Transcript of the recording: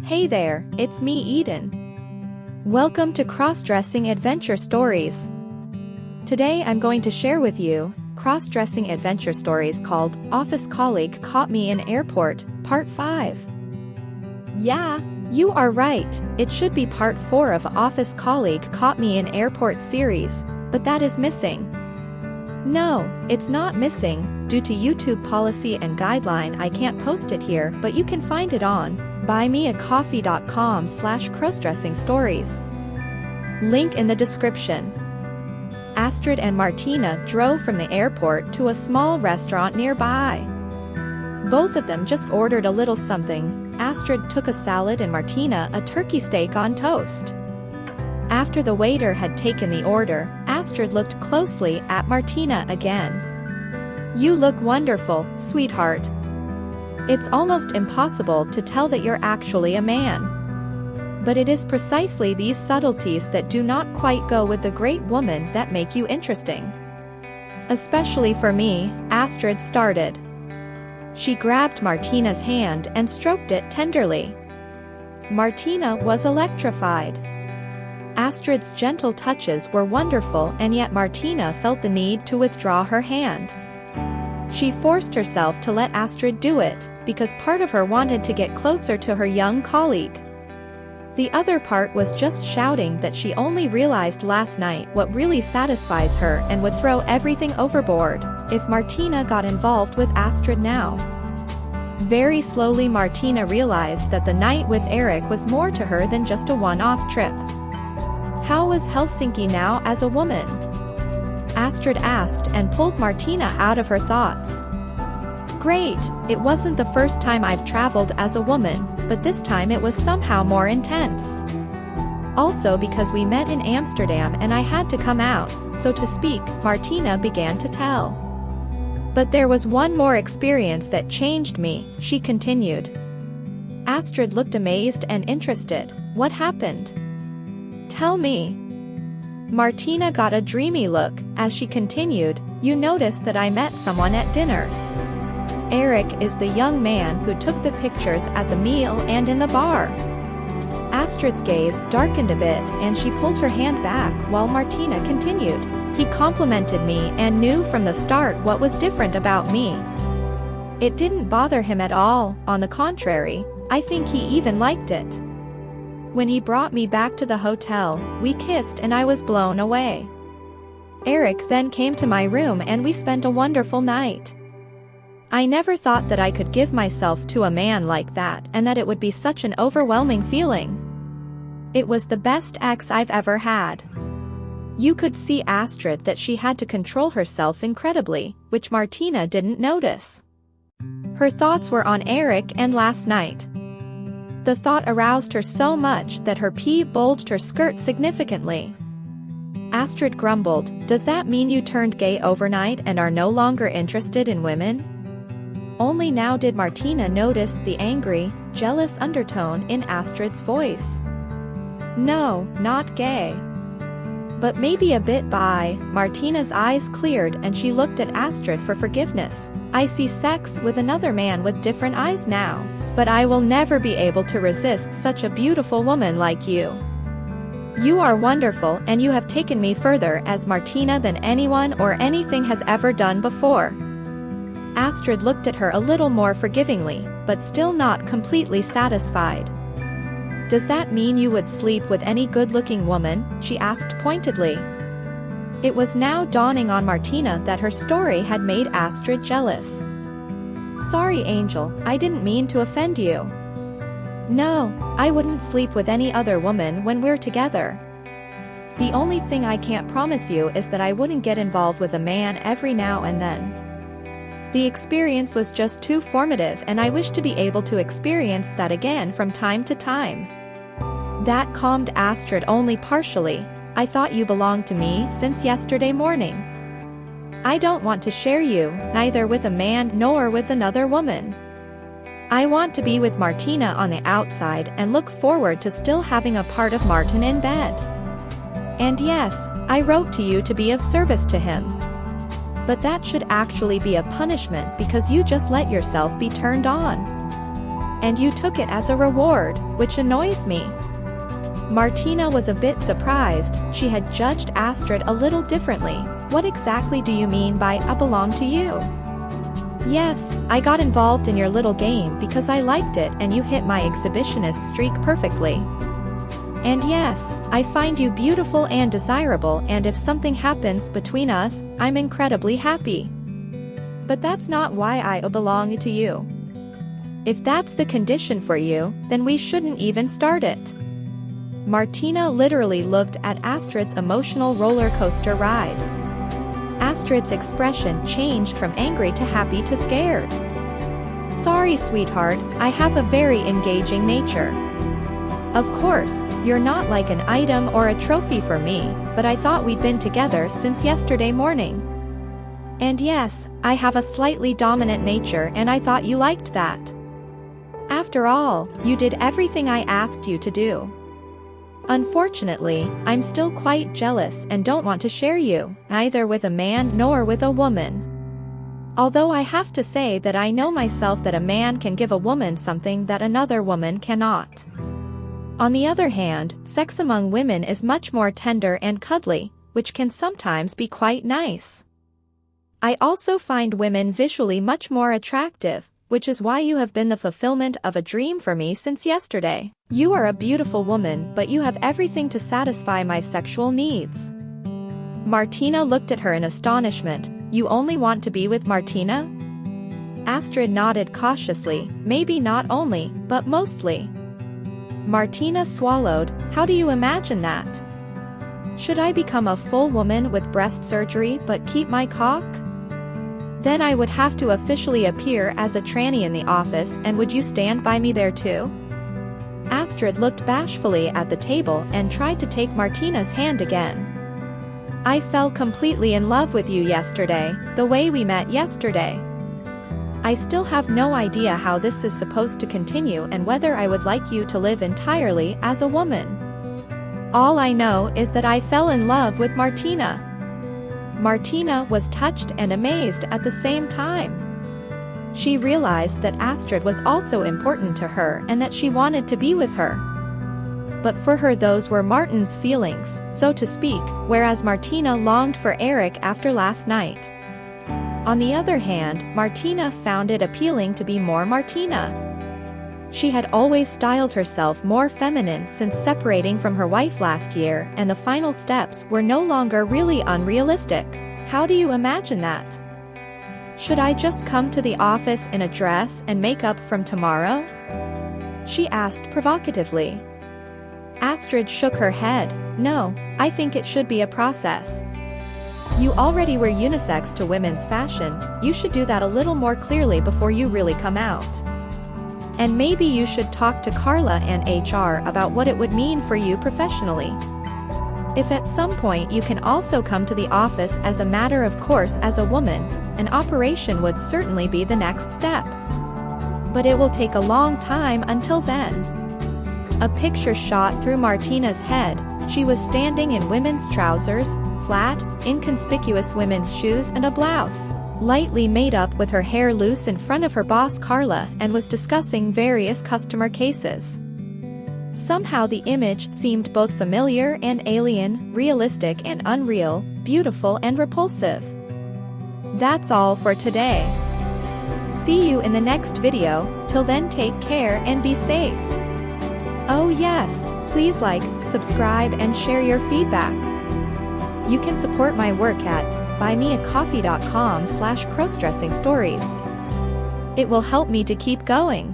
Hey there, it's me Eden. Welcome to Crossdressing Adventure Stories. Today I'm going to share with you cross-dressing adventure stories called Office Colleague Caught Me in Airport, Part 5. Yeah, you are right, it should be Part 4 of Office Colleague Caught Me in Airport series, but that is missing. No, it's not missing. Due to YouTube policy and guideline I can't post it here, but you can find it on buymeacoffee.com/crossdressingstories. Link in the description. Astrid and Martina drove from the airport to a small restaurant nearby. Both of them just ordered a little something. Astrid took a salad and Martina a turkey steak on toast. After the waiter had taken the order, Astrid looked closely at Martina again. "You look wonderful, sweetheart. It's almost impossible to tell that you're actually a man. But it is precisely these subtleties that do not quite go with the great woman that make you interesting. Especially for me," Astrid started. She grabbed Martina's hand and stroked it tenderly. Martina was electrified. Astrid's gentle touches were wonderful, and yet Martina felt the need to withdraw her hand. She forced herself to let Astrid do it, because part of her wanted to get closer to her young colleague. The other part was just shouting that she only realized last night what really satisfies her and would throw everything overboard if Martina got involved with Astrid now. Very slowly Martina realized that the night with Erik was more to her than just a one-off trip. How was Helsinki now as a woman? Astrid asked and pulled Martina out of her thoughts. Great, it wasn't the first time I've traveled as a woman, but this time it was somehow more intense. Also because we met in Amsterdam and I had to come out, so to speak, Martina began to tell. But there was one more experience that changed me, she continued. Astrid looked amazed and interested. What happened? Tell me. Martina got a dreamy look, as she continued, you noticed that I met someone at dinner. Erik is the young man who took the pictures at the meal and in the bar. Astrid's gaze darkened a bit and she pulled her hand back while Martina continued. He complimented me and knew from the start what was different about me. It didn't bother him at all, on the contrary, I think he even liked it. When he brought me back to the hotel, we kissed and I was blown away. Erik then came to my room and we spent a wonderful night. I never thought that I could give myself to a man like that and that it would be such an overwhelming feeling. It was the best ex I've ever had. You could see Astrid that she had to control herself incredibly, which Martina didn't notice. Her thoughts were on Erik and last night. The thought aroused her so much that her pee bulged her skirt significantly. Astrid grumbled, does that mean you turned gay overnight and are no longer interested in women? Only now did Martina notice the angry, jealous undertone in Astrid's voice. No, not gay. But maybe a bit bi. Martina's eyes cleared and she looked at Astrid for forgiveness. I see sex with another man with different eyes now. But I will never be able to resist such a beautiful woman like you. You are wonderful and you have taken me further as Martina than anyone or anything has ever done before. Astrid looked at her a little more forgivingly, but still not completely satisfied. Does that mean you would sleep with any good-looking woman? She asked pointedly. It was now dawning on Martina that her story had made Astrid jealous. Sorry Angel, I didn't mean to offend you. No, I wouldn't sleep with any other woman when we're together. The only thing I can't promise you is that I wouldn't get involved with a man every now and then. The experience was just too formative and I wish to be able to experience that again from time to time. That calmed Astrid only partially. I thought you belonged to me since yesterday morning. I don't want to share you, neither with a man nor with another woman. I want to be with Martina on the outside and look forward to still having a part of Martin in bed. And yes, I wrote to you to be of service to him. But that should actually be a punishment because you just let yourself be turned on. and you took it as a reward, which annoys me." Martina was a bit surprised. She had judged Astrid a little differently. "What exactly do you mean by I belong to you?" "Yes, I got involved in your little game because I liked it and you hit my exhibitionist streak perfectly. And yes, I find you beautiful and desirable, and if something happens between us, I'm incredibly happy. But that's not why I belong to you. If that's the condition for you, then we shouldn't even start it." Martina literally looked at Astrid's emotional roller coaster ride. Astrid's expression changed from angry to happy to scared. "Sorry, sweetheart, I have a very engaging nature. Of course, you're not like an item or a trophy for me, but I thought we'd been together since yesterday morning. And yes, I have a slightly dominant nature and I thought you liked that. After all, you did everything I asked you to do. Unfortunately, I'm still quite jealous and don't want to share you, neither with a man nor with a woman. Although I have to say that I know myself that a man can give a woman something that another woman cannot. On the other hand, sex among women is much more tender and cuddly, which can sometimes be quite nice. I also find women visually much more attractive, which is why you have been the fulfillment of a dream for me since yesterday. You are a beautiful woman, but you have everything to satisfy my sexual needs." Martina looked at her in astonishment. "You only want to be with Martina?" Astrid nodded cautiously. "Maybe not only, but mostly." Martina swallowed. "How do you imagine that? Should I become a full woman with breast surgery but keep my cock? Then I would have to officially appear as a tranny in the office, and would you stand by me there too?" Astrid looked bashfully at the table and tried to take Martina's hand again. "I fell completely in love with you yesterday, the way we met yesterday. I still have no idea how this is supposed to continue and whether I would like you to live entirely as a woman. All I know is that I fell in love with Martina." Martina was touched and amazed at the same time. She realized that Astrid was also important to her and that she wanted to be with her. But for her those were Martin's feelings, so to speak, whereas Martina longed for Erik after last night. On the other hand, Martina found it appealing to be more Martina. She had always styled herself more feminine since separating from her wife last year, and the final steps were no longer really unrealistic. "How do you imagine that? Should I just come to the office in a dress and makeup from tomorrow?" she asked provocatively. Astrid shook her head. "No, I think it should be a process. You already wear unisex to women's fashion, you should do that a little more clearly before you really come out. And maybe you should talk to Carla and HR about what it would mean for you professionally. If at some point you can also come to the office as a matter of course as a woman, an operation would certainly be the next step. But it will take a long time until then." A picture shot through Martina's head. She was standing in women's trousers, flat, inconspicuous women's shoes and a blouse, lightly made up with her hair loose in front of her boss Carla, and was discussing various customer cases. Somehow the image seemed both familiar and alien, realistic and unreal, beautiful and repulsive. That's all for today. See you in the next video. Till then, take care and be safe. Oh yes, please like, subscribe and share your feedback. You can support my work at buymeacoffee.com/crossdressing stories. It will help me to keep going.